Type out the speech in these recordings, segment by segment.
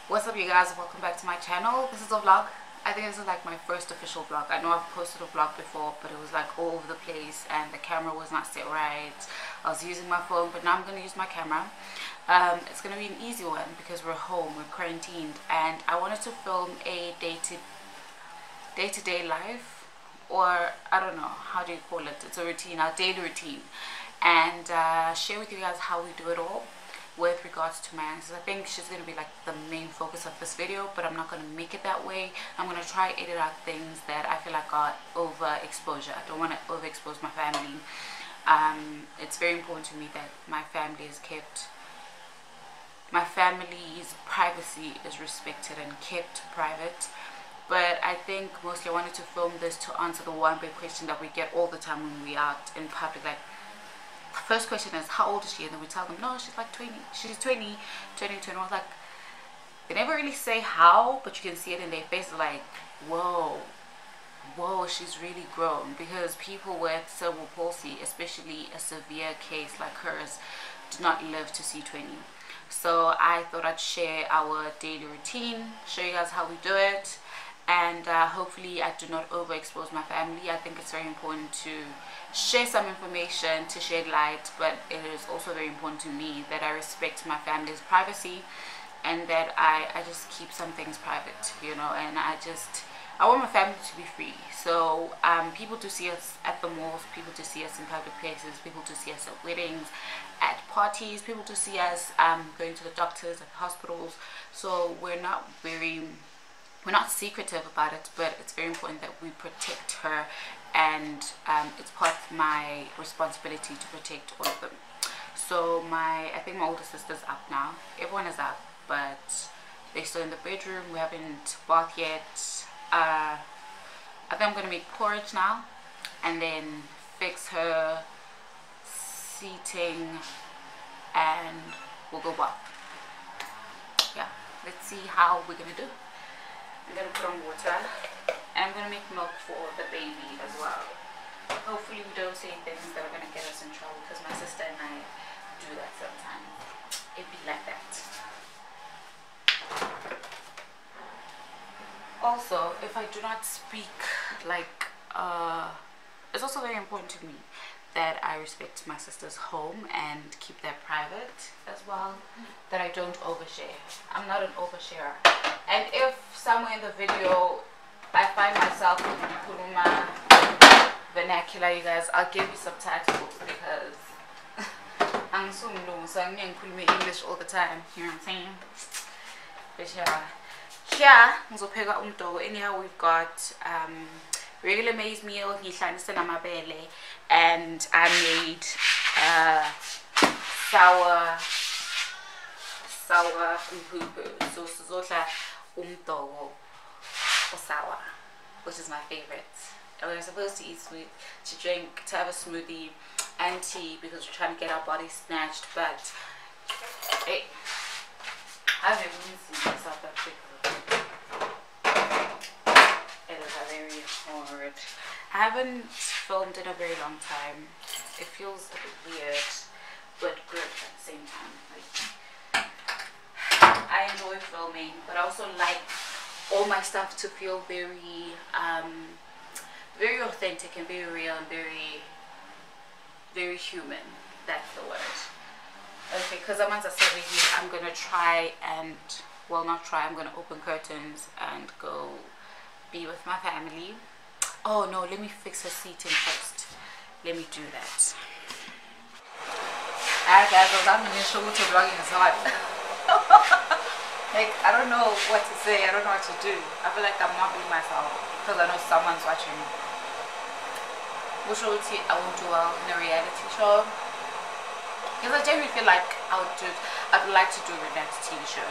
What's up, you guys? Welcome back to my channel. This is a vlog. I think this is like my first official vlog. I know I've posted a vlog before, but it was like all over the place and the camera was not set right. I was using my phone, but now I'm going to use my camera. It's going to be an easy one because we're home, we're quarantined, and I wanted to film a day-to-day life, or I don't know, how do you call it? It's a routine, our daily routine, and share with you guys how we do it all with regards to my answers. I think she's going to be like the main focus of this video, but I'm not going to make it that way. I'm going to try edit out things that I feel like are overexposure. I don't want to overexpose my family. It's very important to me that my family is kept, my family's privacy is respected and kept private. But I think mostly I wanted to film this to answer the one big question that we get all the time when we are out in public. Like, first question is, how old is she? And then we tell them, no, she's like 20. She's 20, 21. Like, they never really say how, but you can see it in their face. Like, whoa, she's really grown. Because people with cerebral palsy, especially a severe case like hers, do not live to see 20. So I thought I'd share our daily routine, show you guys how we do it, and hopefully I do not overexpose my family. I think it's very important to share some information, to shed light, but it is also very important to me that I respect my family's privacy and that I just keep some things private, you know. And I want my family to be free. So people to see us at the malls, people to see us in public places, people to see us at weddings, at parties, people to see us going to the doctors, at hospitals. So we're not secretive about it, but it's very important that we protect her, and it's part of my responsibility to protect all of them. So I think my older sister's up now. Everyone is up, but they're still in the bedroom. We haven't bathed yet. I think I'm gonna make porridge now and then fix her seating and we'll go bath. Yeah, let's see how we're gonna do. I'm gonna put on water and I'm gonna make milk for the baby as well. Hopefully we don't say things that are gonna get us in trouble, because my sister and I do that sometimes. It be like that. Also, if I do not speak, like it's also very important to me that I respect my sister's home and keep that private as well, that I don't overshare. I'm not an oversharer. And if somewhere in the video I find myself in Kuluma vernacular, you guys, I'll give you subtitles, because I'm so new, so I'm in English all the time, you know what I'm saying? But yeah, anyhow, we've got regular maize meal, and I made sour mpupu. So sizodla umdoko sour, which is my favorite. And we're supposed to eat sweet, to have a smoothie and tea, because we're trying to get our body snatched. But hey, I haven't even seen myself that quick. It is very hard. I haven't filmed in a very long time. It feels a bit weird, but good at the same time. Like, I enjoy filming, but I also like all my stuff to feel very very authentic and very real and very human. That's the word. Okay, because once I said here, I'm gonna try and, well, not try, I'm gonna open curtains and go be with my family. Oh no, let me fix her seating first. Let me do that. Alright guys, I'm gonna show you vlogging is hard. Like, I don't know what to say, I don't know what to do. I feel like I'm not being myself because I know someone's watching. Which I won't do well in a reality show, because I genuinely feel like I'd like to do a reality TV show,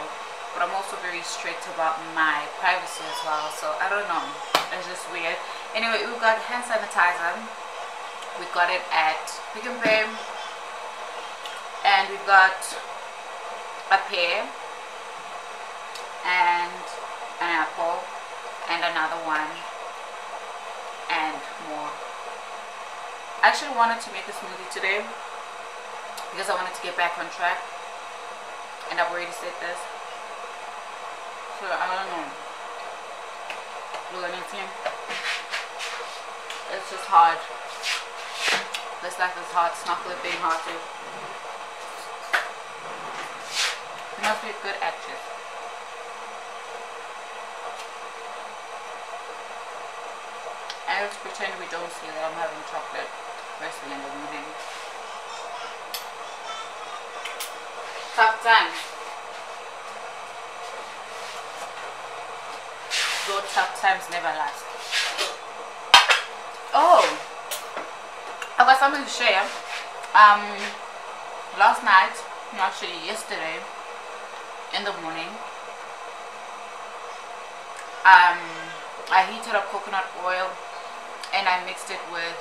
but I'm also very strict about my privacy as well. So I don't know, it's just weird. Anyway, we've got hand sanitizer. We got it at Pick n Pay, and we've got a pear and an apple and another one and more. I actually wanted to make a smoothie today because I wanted to get back on track, and I've already said this. muscular, I don't know. Look at it. It's just hard. This life is hard. It's not flipping hard too. You must be a good actress. And let's pretend we don't see that I'm having chocolate first thing in the morning. Tough times. Though tough times never last. Oh, I've got something to share. Last night, actually yesterday, in the morning, I heated up coconut oil and I mixed it with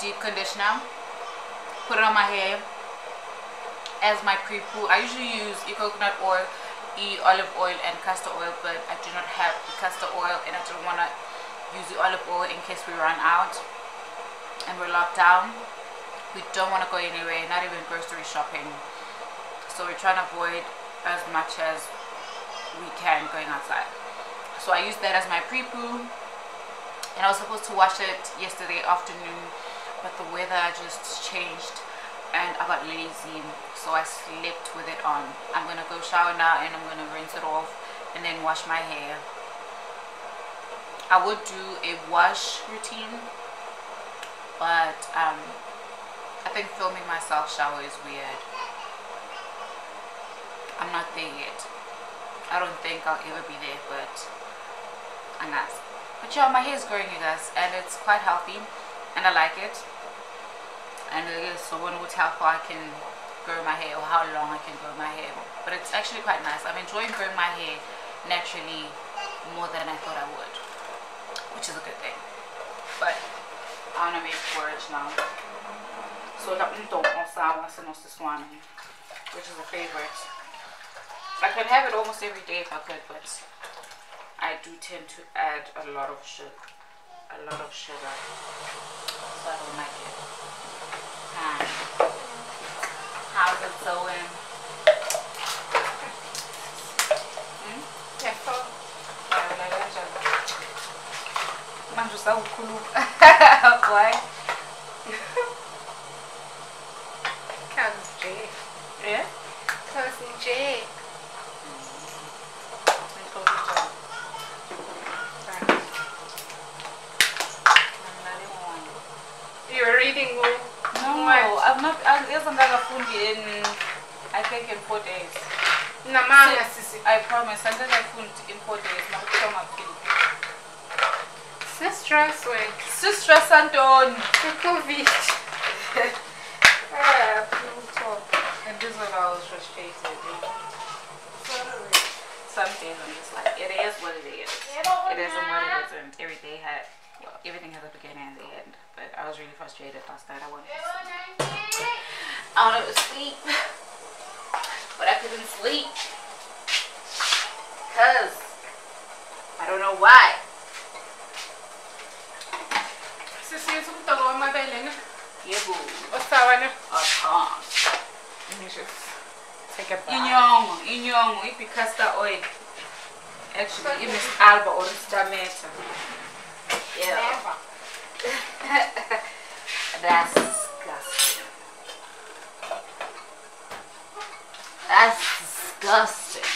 deep conditioner, put it on my hair as my pre-poo. I usually use coconut oil, olive oil and castor oil, but I do not have castor oil and I don't want to use the olive oil in case we run out and we're locked down. We don't want to go anywhere, not even grocery shopping, so we're trying to avoid as much as we can going outside. So I used that as my pre-poo, and I was supposed to wash it yesterday afternoon, but the weather just changed and I got lazy, so I slept with it on. I'm gonna go shower now and I'm gonna rinse it off and then wash my hair. I would do a wash routine, but I think filming myself shower is weird. I'm not there yet. I don't think I'll ever be there, but I'm not. But yeah, my hair is growing, you guys, and it's quite healthy and I like it. And so one would tell how I can grow my hair or how long I can grow my hair, but it's actually quite nice. I'm enjoying growing my hair naturally more than I thought I would, which is a good thing. But I want to make porridge now. So that which is a favorite. I could have it almost every day if I could, but I do tend to add a lot of sugar. So I don't like it. How's it going? Why? Cousin J. Yeah? Cousin J. You're reading more? No, I'm not. I think in 4 days. Namanga sisi. I promise. I'm going to in 4 days. Sister sweat. Sister Santon. The COVID. And this one I was frustrated. Some days I'm just like, it is what it is. It isn't what it isn't. Everything has a beginning and the end. But I was really frustrated last night. I wanted to sleep. But I couldn't sleep. Because I don't know why. Sisi is umntaka wamabele na? Yebo. Osawana? Let me just take a bath. Inyongo, if you castor oil. Actually, it is alba or stameta. Yeah. Never. That's disgusting. That's disgusting.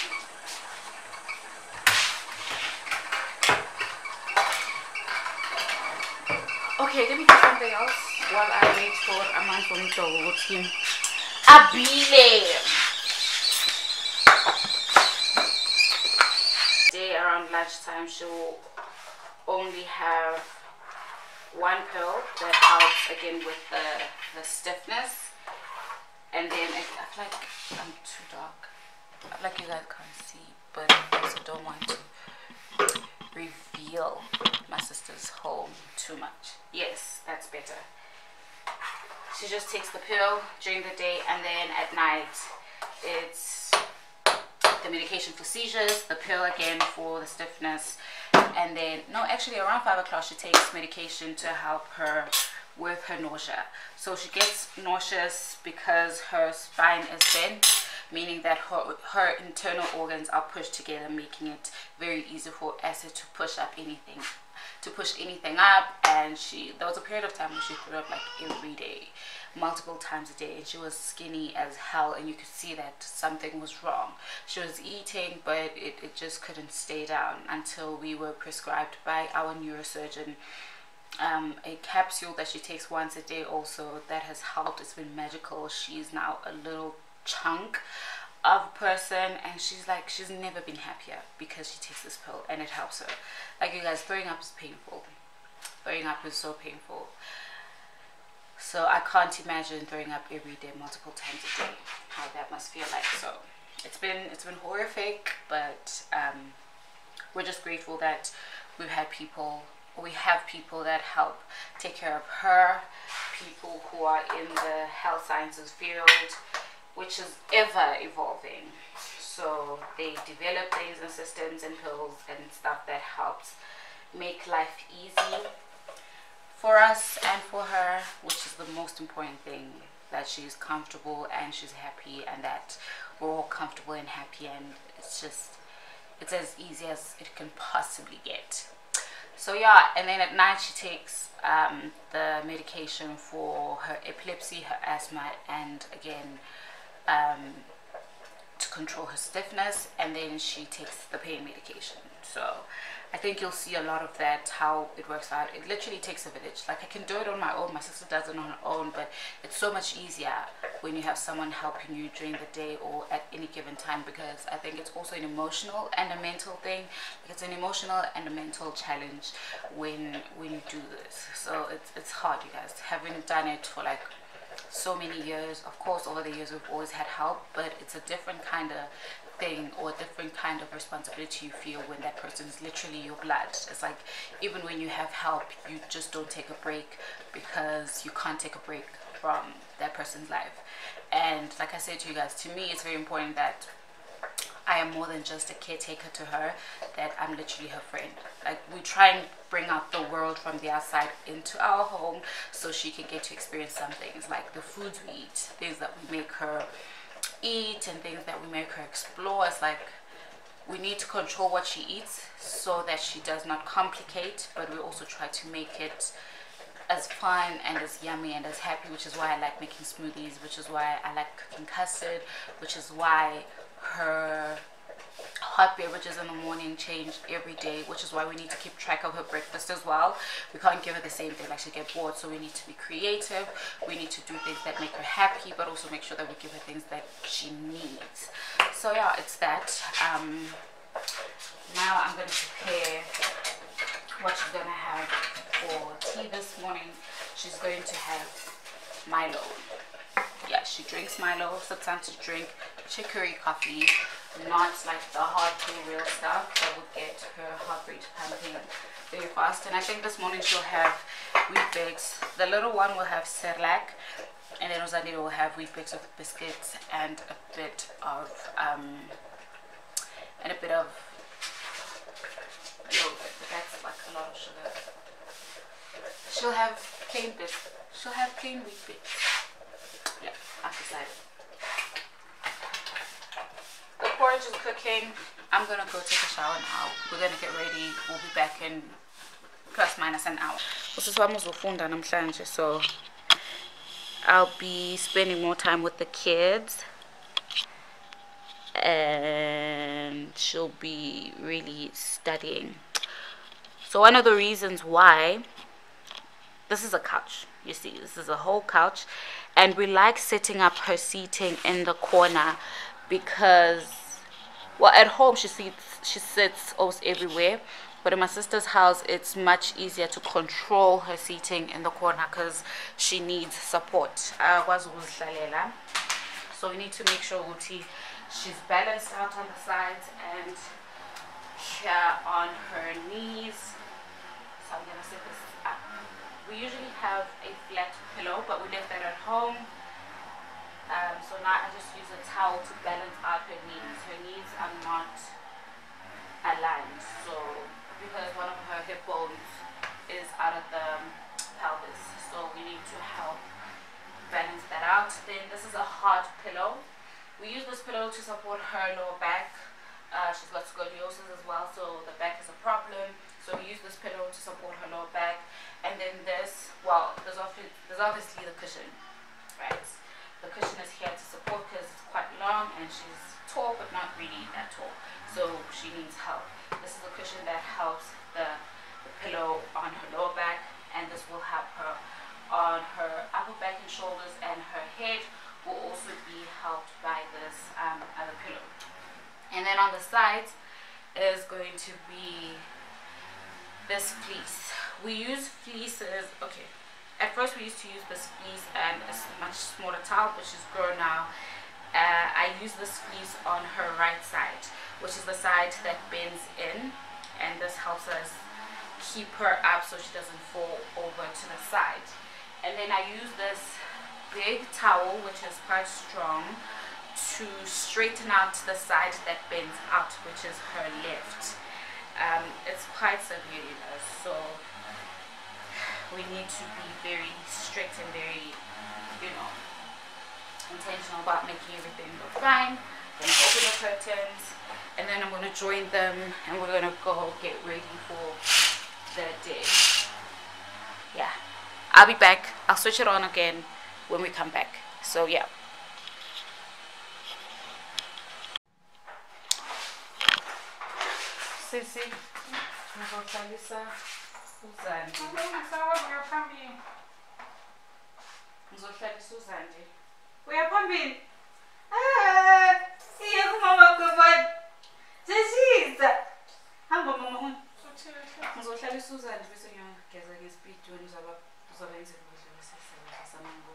Okay, let me do something else while I wait for Amanto team. Abile. Today around lunchtime, she'll only have one pill that helps again with the stiffness, and then I feel like I'm too dark. I feel like you guys can't see, but I also don't want to reveal my sister's home too much. Yes, that's better. She just takes the pill during the day, and then at night it's the medication for seizures, the pill again for the stiffness, and then actually around 5 o'clock she takes medication to help her with her nausea. So she gets nauseous because her spine is bent, meaning that her internal organs are pushed together, making it very easy for acid to push anything up. And there was a period of time where she threw up like every day, multiple times a day, and she was skinny as hell, and you could see that something was wrong. She was eating, but it just couldn't stay down until we were prescribed by our neurosurgeon a capsule that she takes once a day also. That has helped. It's been magical. She's now a little chunk of a person, and she's never been happier because she takes this pill and it helps her. Like, you guys, throwing up is painful. Throwing up is so painful. So I can't imagine throwing up every day, multiple times a day, how that must feel like. So it's been horrific, but we're just grateful that we have people that help take care of her, people who are in the health sciences field, which is ever evolving. So they develop things and systems and pills and stuff that helps make life easy for us and for her, which is the most important thing, that she's comfortable and she's happy, and that we're all comfortable and happy, and it's as easy as it can possibly get. So yeah, and then at night she takes the medication for her epilepsy, her asthma, and again to control her stiffness, and then she takes the pain medication. So I think you'll see a lot of that, how it works out. It literally takes a village. Like, I can do it on my own, my sister does it on her own, but it's so much easier when you have someone helping you during the day or at any given time, because I think it's also an emotional and a mental thing. It's an emotional and a mental challenge when you do this. So it's hard, you guys. Having done it for like so many years, of course over the years we've always had help, but it's a different kind of thing, or a different kind of responsibility you feel when that person is literally your blood. It's like, even when you have help, you just don't take a break, because you can't take a break from that person's life. And like I said to you guys, to me it's very important that I am more than just a caretaker to her, that I'm literally her friend. Like, we try and bring out the world from the outside into our home so she can get to experience some things, like the foods we eat, things that we make her eat and things that we make her explore. It's like, we need to control what she eats so that she does not complicate, but we also try to make it as fun and as yummy and as happy, which is why I like making smoothies, which is why I like cooking custard, which is why her hot beverages in the morning change every day, which is why we need to keep track of her breakfast as well. We can't give her the same thing, like she'll get bored, so we need to be creative. We need to do things that make her happy, but also make sure that we give her things that she needs. So yeah, it's that. Now I'm going to prepare what she's going to have for tea this morning. She's going to have Milo. Yeah, she drinks Milo. Sometimes she drink chicory coffee, not like the hardcore real stuff that would get her heart rate pumping very fast. And I think this morning she'll have wheat bakes. The little one will have cerelac, and then Rosalie will have wheat bakes with biscuits and a bit of yogurt. But that's like a lot of sugar. She'll have plain biscuits. She'll have plain wheat bakes. Yeah, I've decided. The porridge is cooking. I'm gonna go take a shower now. We're gonna get ready. We'll be back in plus minus an hour. So I'll be spending more time with the kids, and she'll be really studying. So one of the reasons why, this is a couch, you see, this is a whole couch, and we like setting up her seating in the corner because, well, at home she sits almost everywhere, but in my sister's house it's much easier to control her seating in the corner because she needs support. So we need to make sure she's balanced out on the sides and here on her knees. So I'm gonna set this up. We usually have a flat pillow, but we left that at home. So now I just use a towel to balance out her knees. Her knees are not aligned, so because one of her hip bones is out of the pelvis, so we need to help balance that out. Then this is a hard pillow, We use this pillow to support her lower back. She's got scoliosis as well, so the back is a problem. So we use this pillow to support her lower back. And then this, well, there's obviously the cushion, right? The cushion is here to support because it's quite long and she's tall but not really that tall, so she needs help. This is a cushion that helps the pillow on her lower back, and this will help her on her upper back and shoulders, and her head will also be helped by this other pillow. And then on the sides is going to be this fleece. We use fleeces, okay, at first we used to use this fleece and a much smaller towel, but she's grown now. I use this fleece on her right side, which is the side that bends in, and this helps us keep her up so she doesn't fall over to the side. And then I use this big towel, which is quite strong, to straighten out the side that bends out, which is her left. It's quite severe, you know, so we need to be very strict and very, you know, intentional about making everything look fine. I'm going to open the curtains, and then I'm going to join them, and we're going to go get ready for the day. Yeah, I'll be back. I'll switch it on again when we come back. So yeah. Sisi, ngizothalisa uZandi. Ngizothalisa uZandi. Uya phambili. Iya kumama kubani. Sisiza. Hamba mama. Ngizothalisa uZandi bese ngiyageza ngespeed wena uzobenza ukudla bese samango.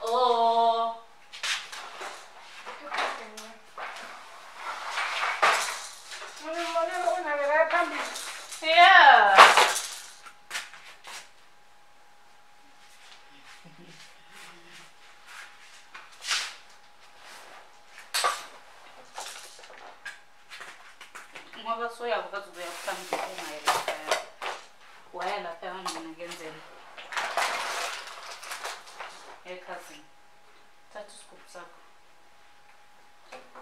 Oh. Yeah. Ngoba soya bukazubuya kuhamba ungayela. Waya lapha ngina ngenzela. Hey cousin. Thatha isigubhu sakho.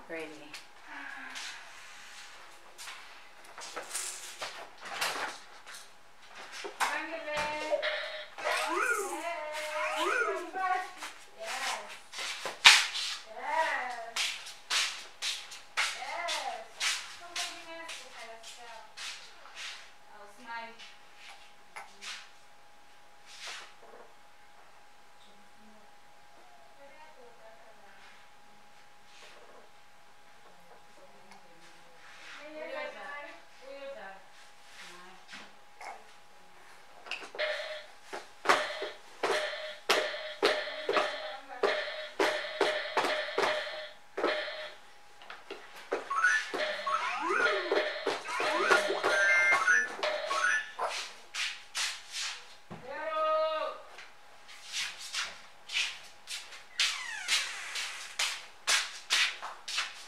Ready.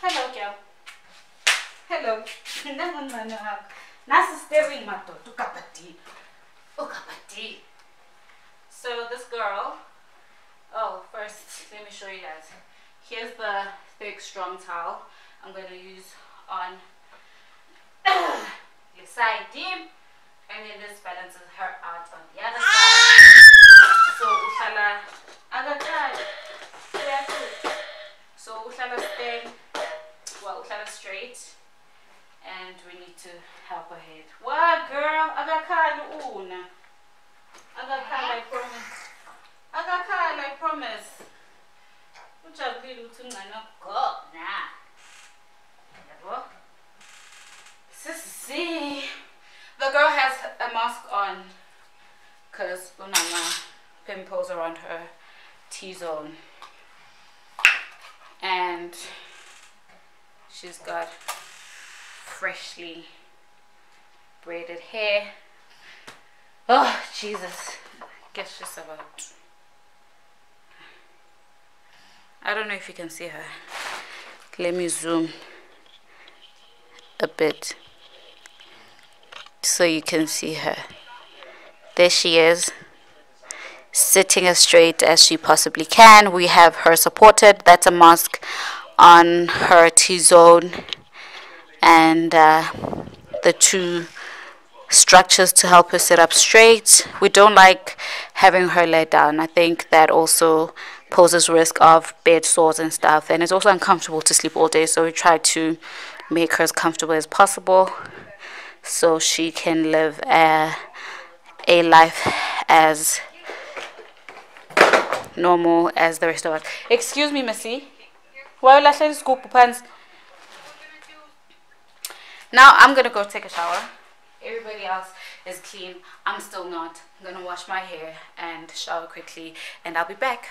Hello, girl. Hello. Nasi staring mato. So this girl. Oh, first let me show you guys. Here's the thick, strong towel I'm going to use on the side deep, and then this balances her out on the other side. So ushala agakai. So ushala stand. Well, ushala straight, and we need to help her head. What, girl? Agakali una. Agakali, I promise. Agakali, I promise. Ujabulile uthi ungane go na. Yabo. Sissy. The girl has a mask on because unama pimples around her T-zone, and she's got freshly braided hair. Oh Jesus, guess she's about, I don't know if you can see her. Let me zoom a bit so you can see her. There she is. sitting as straight as she possibly can. We have her supported. That's a mask on her T-zone and the two structures to help her sit up straight. We don't like having her lay down. I think that also poses risk of bed sores and stuff, and it's also uncomfortable to sleep all day, so we try to make her as comfortable as possible so she can live a life as normal as the rest of us. Excuse me, Missy. Why are you letting scoop pants? Now I'm gonna go take a shower. Everybody else is clean. I'm still not. I'm gonna wash my hair and shower quickly, and I'll be back.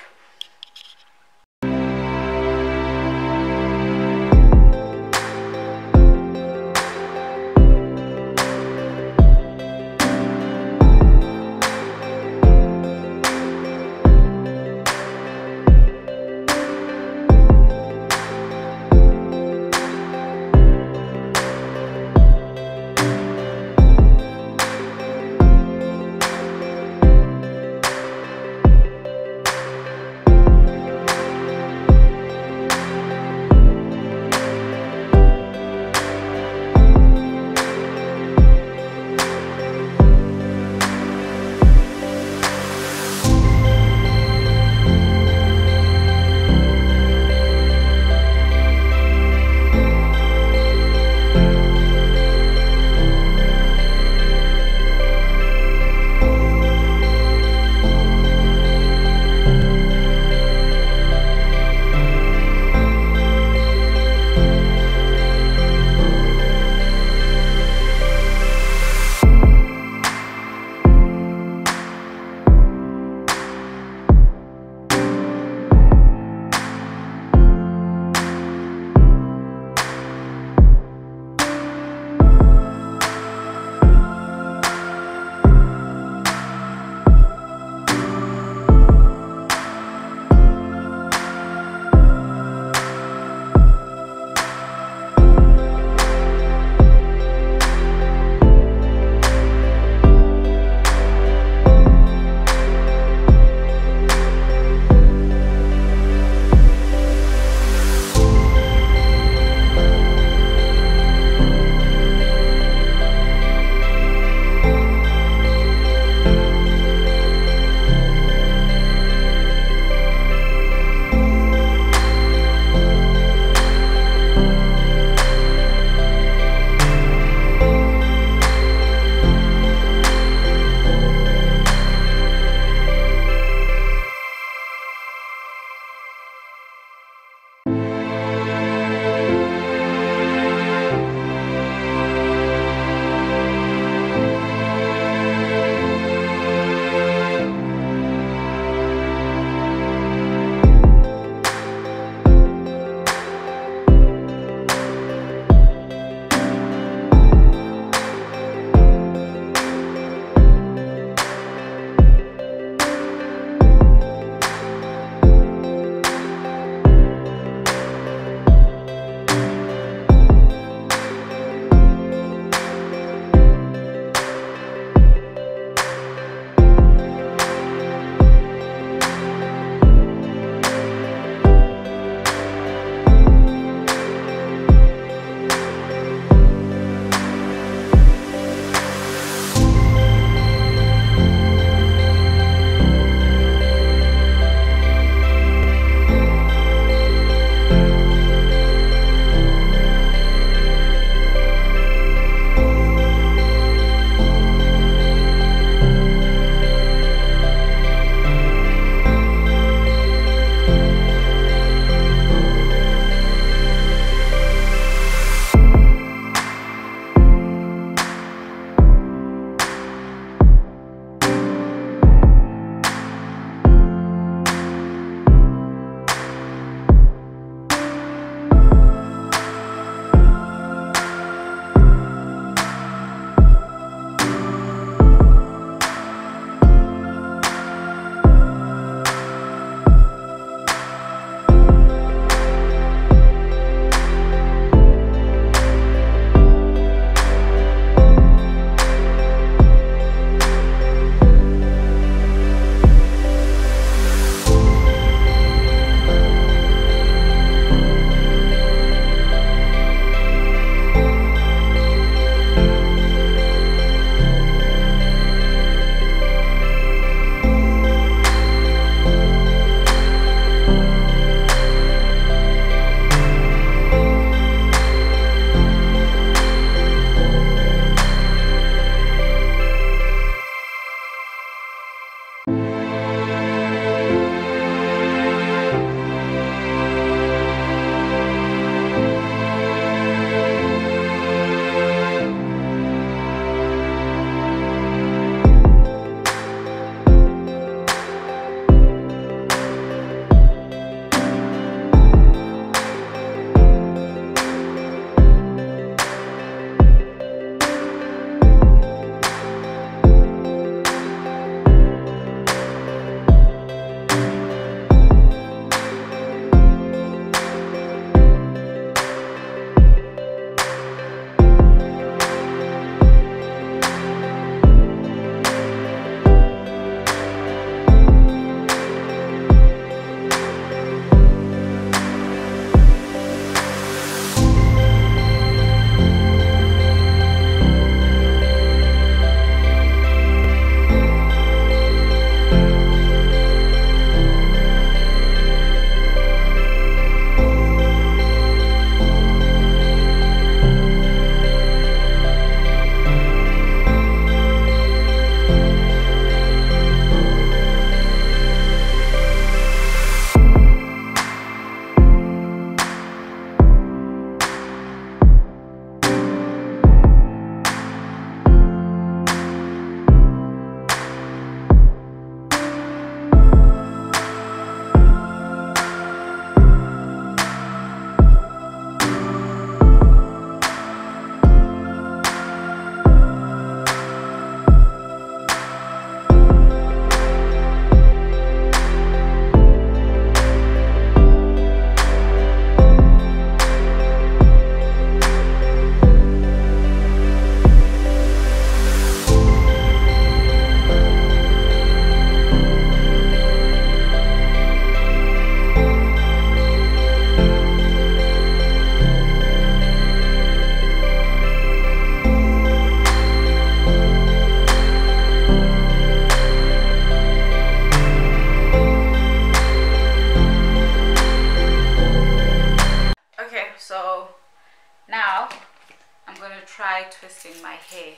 twisting my hair.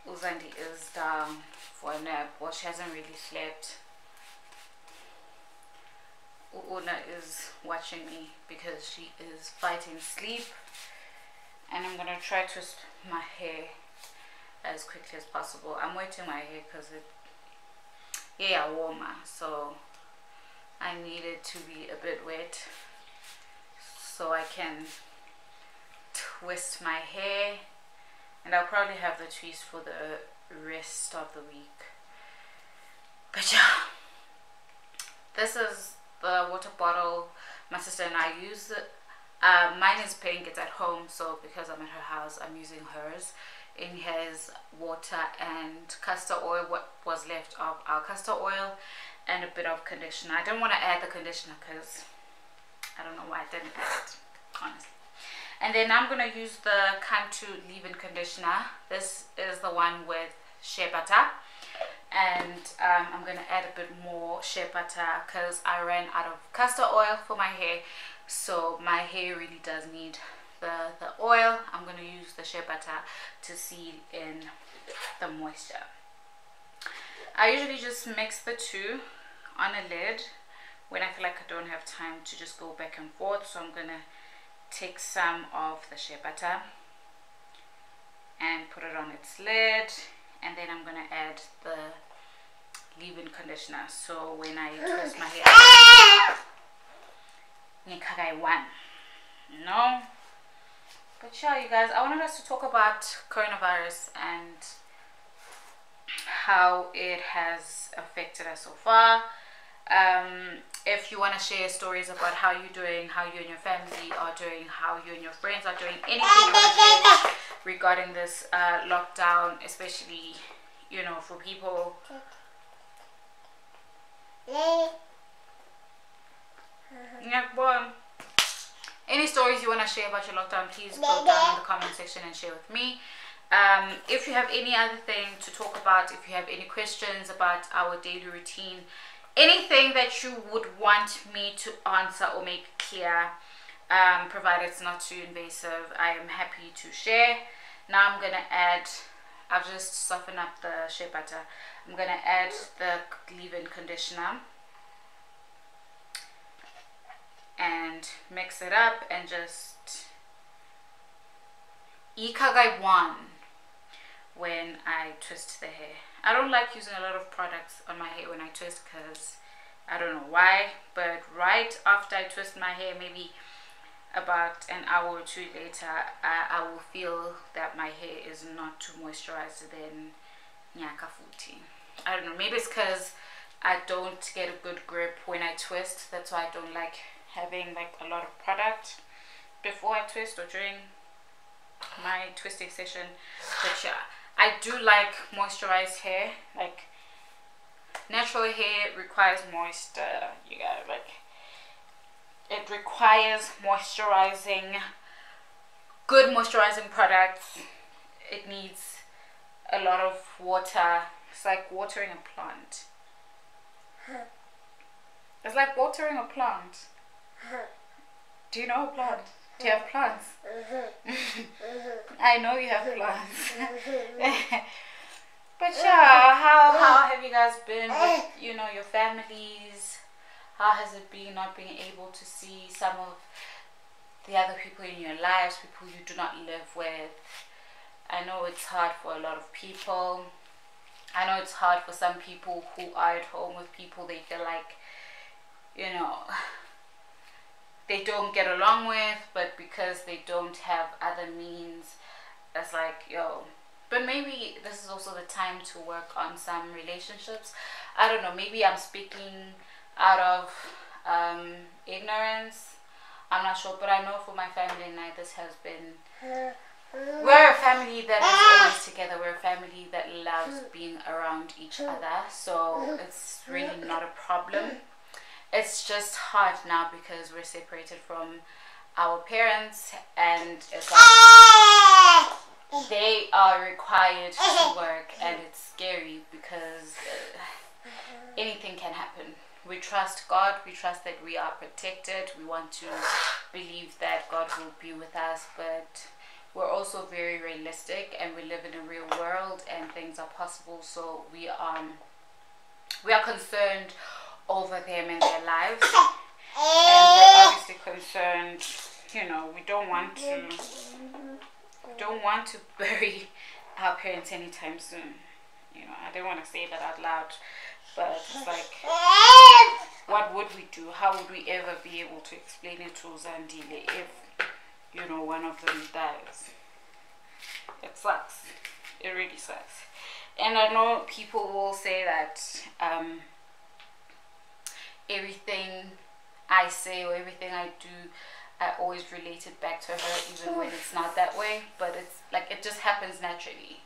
Uzandi is down for a nap. Well, she hasn't really slept. Una is watching me because she is fighting sleep. And I'm gonna try to twist my hair as quickly as possible. I'm wetting my hair because warmer, so I need it to be a bit wet so I can twist my hair, and I'll probably have the twist for the rest of the week. But yeah, this is the water bottle my sister and I use. Mine is pink, it's at home, so because I'm at her house I'm using hers. It has water and castor oil, what was left of our castor oil, and a bit of conditioner. I don't want to add the conditioner because I don't know why I didn't add it, honestly. And then I'm going to use the Cantu leave-in conditioner. This is the one with shea butter. And I'm going to add a bit more shea butter because I ran out of castor oil for my hair. So my hair really does need the oil. I'm going to use the shea butter to seal in the moisture. I usually just mix the two on a lid when I feel like I don't have time to just go back and forth. So I'm going to take some of the shea butter and put it on its lid, and then I'm going to add the leave-in conditioner. So when I twist my hair, no. But yeah, you guys, I wanted us to talk about coronavirus and how it has affected us so far. If you want to share stories about how you're doing, how you and your family are doing, how you and your friends are doing, anything you want to share regarding this lockdown, especially, you know, for people. Any stories you want to share about your lockdown, please go down in the comment section and share with me. If you have any other thing to talk about, if you have any questions about our daily routine, anything that you would want me to answer or make clear, provided it's not too invasive, I am happy to share. Now I'm going to add, I've just softened up the shea butter. I'm going to add the leave-in conditioner and mix it up and just ikagai one when I twist the hair. I don't like using a lot of products on my hair when I twist because I don't know why, but right after I twist my hair, maybe about an hour or two later, I will feel that my hair is not too moisturized, then nyaka futi. I don't know, maybe it's because I don't get a good grip when I twist. That's why I don't like having like a lot of product before I twist or during my twisting session. But yeah, I do like moisturized hair. Like natural hair requires moisture, you guys. Like it requires moisturizing, good moisturizing products. It needs a lot of water. It's like watering a plant. It's like watering a plant. Do you know a plant? Do you have plants? I know you have plants. But yeah, how have you guys been with, you know, your families? How has it been not being able to see some of the other people in your lives, people you do not live with? I know it's hard for a lot of people. I know it's hard for some people who are at home with people they feel like, you know, they don't get along with, but because they don't have other means, it's like, yo. But maybe this is also the time to work on some relationships. I don't know, maybe I'm speaking out of ignorance. I'm not sure, but I know for my family and I, this has been, we're a family that is always together. We're a family that loves being around each other, so it's really not a problem. It's just hard now because we're separated from our parents, and it's like they are required to work, and it's scary because anything can happen. We trust God, we trust that we are protected, we want to believe that God will be with us, but we're also very realistic, and we live in a real world, and things are possible. So we are concerned over them and their lives, and we're obviously concerned. You know, we don't want to bury our parents anytime soon. You know, I don't want to say that out loud, but it's like, what would we do? How would we ever be able to explain it to Zandile if, you know, one of them dies? It sucks. It really sucks. And I know people will say that everything I say or everything I do, I always relate it back to her, even when it's not that way. But it's like, it just happens naturally.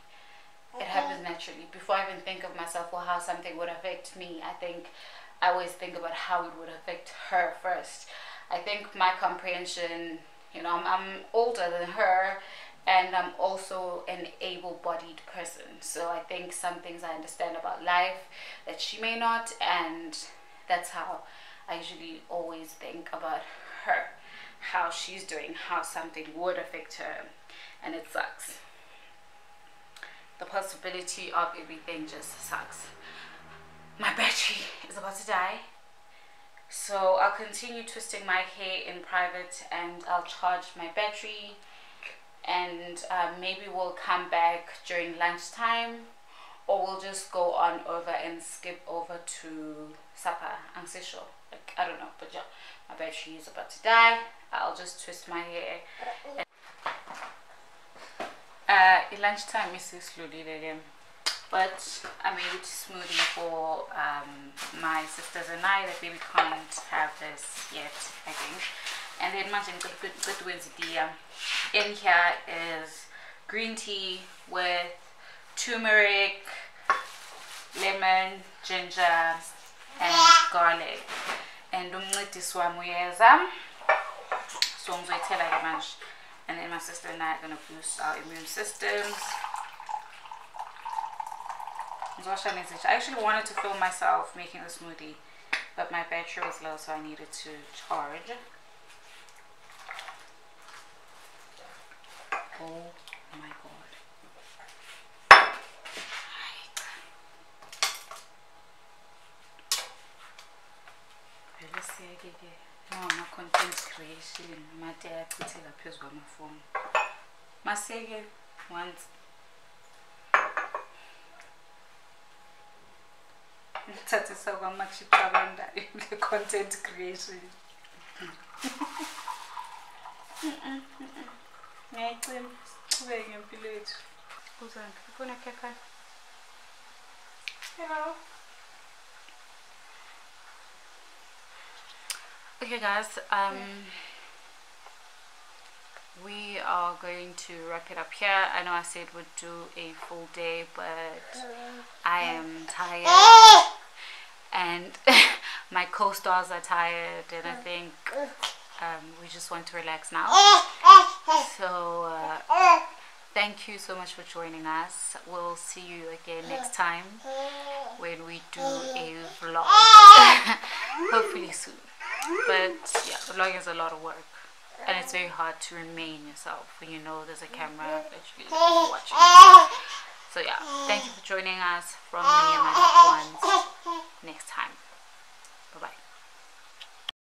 It happens naturally. Before I even think of myself or how something would affect me, I always think about how it would affect her first. I think my comprehension, you know, I'm older than her, and I'm also an able-bodied person. So I think some things I understand about life that she may not, and that's how I usually always think about her, how she's doing, how something would affect her, and it sucks. The possibility of everything just sucks. My battery is about to die, so I'll continue twisting my hair in private, and I'll charge my battery, and maybe we'll come back during lunchtime, or we'll just go on over and skip over to supper. I'm so sure, like, I don't know, but yeah, my battery is about to die. I'll just twist my hair. Lunchtime is slowly again, but I made smoothie for my sisters and I, that we can't have this yet, I think. And then good Wednesday. In here is green tea with turmeric, lemon, ginger, and garlic. And this one we so and then my sister and I are going to boost our immune systems. I actually wanted to film myself making the smoothie, but my battery was low, so I needed to charge. Oh my god. No, my content creation, my dad put it up here on my phone. My second once. That is how much the content creation. Hello. Okay guys, we are going to wrap it up here. I know I said we'd do a full day, but I am tired, and my co-stars are tired, and I think we just want to relax now. So thank you so much for joining us. We'll see you again next time when we do a vlog. Hopefully soon. But yeah, vlogging is a lot of work, and it's very hard to remain yourself when you know there's a camera actually watching you. So yeah, thank you for joining us from me and my loved ones. Next time. Bye bye.